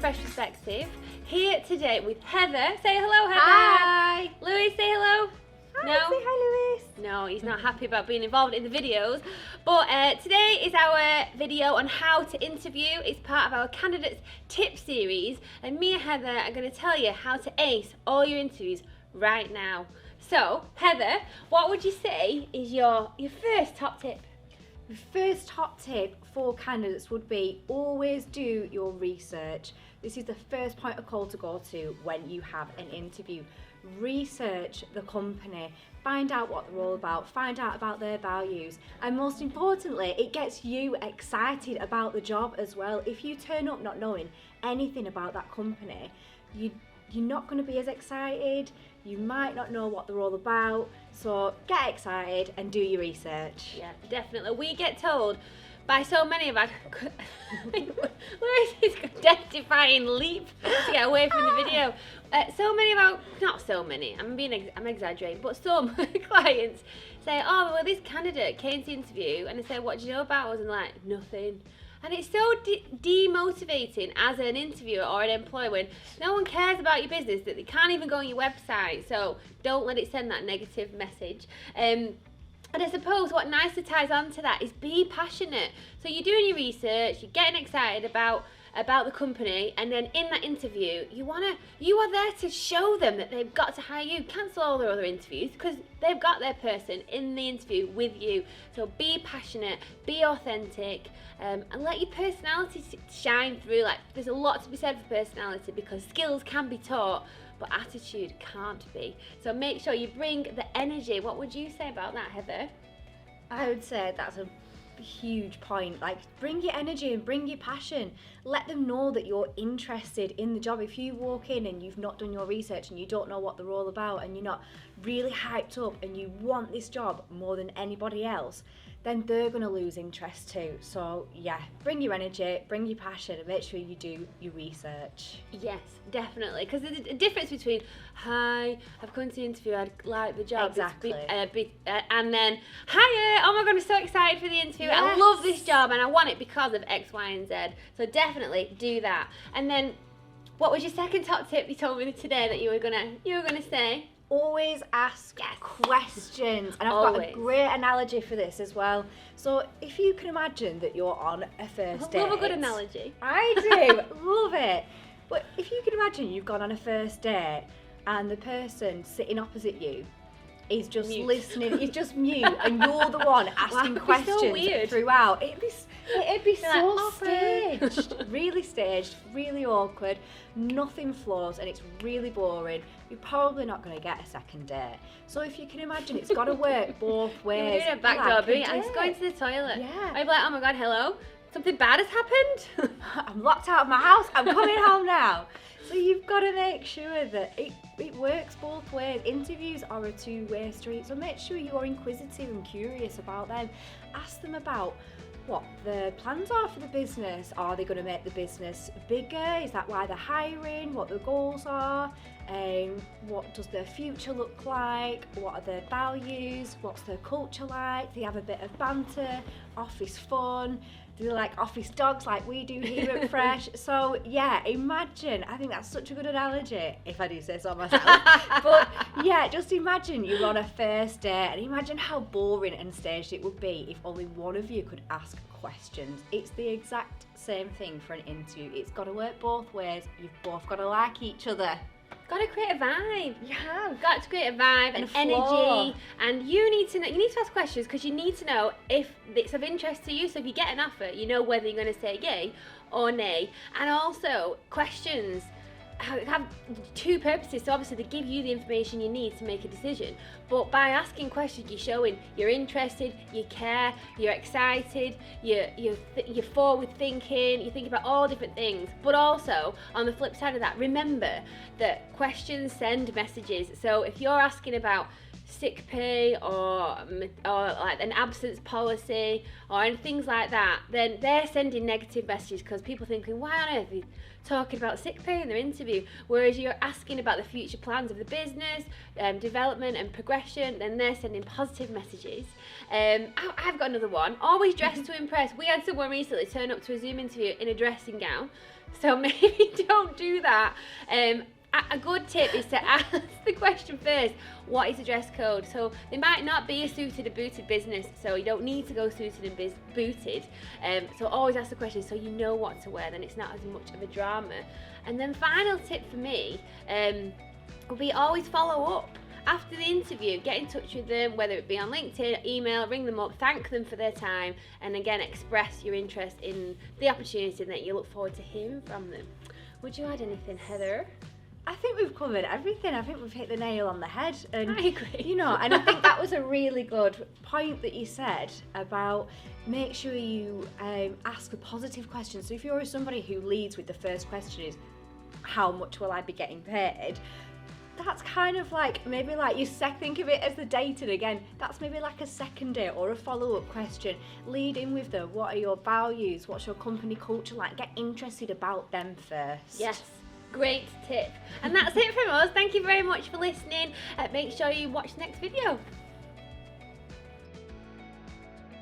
Fresh Perspective. Here today with Heather. Say hello, Heather. Hi. Louis, say hello. Hi, No? say hi, Louis. No, he's not happy about being involved in the videos. But today is our video on how to interview. It's part of our candidates tip series. And me and Heather are going to tell you how to ace all your interviews right now. So, Heather, what would you say is your first top tip? The first top tip for candidates would be always do your research. This is the first point of call to go to when you have an interview. Research the company, find out what they're all about, find out about their values, and most importantly, it gets you excited about the job as well. If you turn up not knowing anything about that company, you're not going to be as excited. You might not know what they're all about, so get excited and do your research. Yeah, definitely. We get told by so many of our where is this death-defying leap to get away from the video? So many of our, not so many, I'm exaggerating, but some clients say, oh, well, this candidate came to interview, and I say, what do you know about us? And they're like, nothing. And it's so demotivating as an interviewer or an employer when no one cares about your business that they can't even go on your website. So don't let it send that negative message. And I suppose what nicely ties on to that is be passionate. So you're doing your research, you're getting excited about the company, and then in that interview, you are there to show them that they've got to hire you. Cancel all their other interviews because they've got their person in the interview with you. So be passionate, be authentic, and let your personality shine through. Like, there's a lot to be said for personality because skills can be taught, but attitude can't be. So make sure you bring the energy. What would you say about that, Heather? I would say that's a huge point. Like, bring your energy and bring your passion. Let them know that you're interested in the job. If you walk in and you've not done your research and you don't know what they're all about and you're not really hyped up and you want this job more than anybody else, then they're going to lose interest too. So yeah, bring your energy, bring your passion, and make sure you do your research. Yes, definitely. Because there's a difference between, hi, I've come to the interview, I'd like the job. Exactly. And then, hiya, oh my God, I'm so excited for the interview. Yes. I love this job and I want it because of X, Y, and Z. So definitely do that. And then, what was your second top tip you told me today that you were gonna say? Always ask questions, and I've got a great analogy for this as well. So if you can imagine that you're on a first date. I love a good analogy. I do, love it. But if you can imagine you've gone on a first date and the person sitting opposite you is just listening, is just mute, and you're the one asking questions so throughout. It'd be so like, staged, really awkward. Nothing flows, and it's really boring. You're probably not going to get a second date. So if you can imagine, it's got to work both ways. You're doing a backdoor boot. I'm just going to the toilet. Yeah. I'd be like, oh my God, hello. Something bad has happened. I'm locked out of my house. I'm coming home now. So you've got to make sure that it works both ways. Interviews are a two-way street, so make sure you're inquisitive and curious about them. Ask them about what the plans are for the business. Are they going to make the business bigger? Is that why they're hiring? What the goals are? What does their future look like? What are their values? What's their culture like? Do they have a bit of banter, office fun? Do they like office dogs like we do here at Fresh? So yeah, imagine, I think that's such a good analogy, if I do say so myself. But yeah, just imagine you're on a first date and imagine how boring and staged it would be if only one of you could ask questions. It's the exact same thing for an interview. It's got to work both ways. You've both got to like each other. Got to create a vibe. You have. Got to create a vibe and energy, and you need to ask questions because you need to know if it's of interest to you. So if you get an offer, you know whether you're going to say yay or nay. And also, questions have two purposes. So obviously they give you the information you need to make a decision, but by asking questions you're showing you're interested, you care, you're excited, you're forward thinking, you think about all different things. But also on the flip side of that, remember that questions send messages. So if you're asking about sick pay or like an absence policy or things like that, then they're sending negative messages because people thinking, why on earth are you talking about sick pay in their interview? Whereas you're asking about the future plans of the business, development and progression, then they're sending positive messages. I've got another one. Always dress to impress. We had someone recently turn up to a Zoom interview in a dressing gown, so maybe don't do that. A good tip is to ask the question first, what is the dress code? So they might not be a suited and booted business, so you don't need to go suited and booted. So always ask the question so you know what to wear, then it's not as much of a drama. And then final tip for me will be always follow up. After the interview, get in touch with them, whether it be on LinkedIn, email, ring them up, thank them for their time, and again express your interest in the opportunity and that you look forward to hearing from them. Would you add anything, Heather? I think we've covered everything. I think we've hit the nail on the head. And, I agree. You know, and I think that was a really good point that you said about make sure you ask a positive question. So if you're somebody who leads with the first question is, how much will I be getting paid? That's kind of like, maybe like you think of it as the dating again. That's maybe like a second date or a follow-up question. Lead in with them. What are your values? What's your company culture like? Get interested about them first. Yes. Great tip. And that's it from us. Thank you very much for listening. Make sure you watch the next video.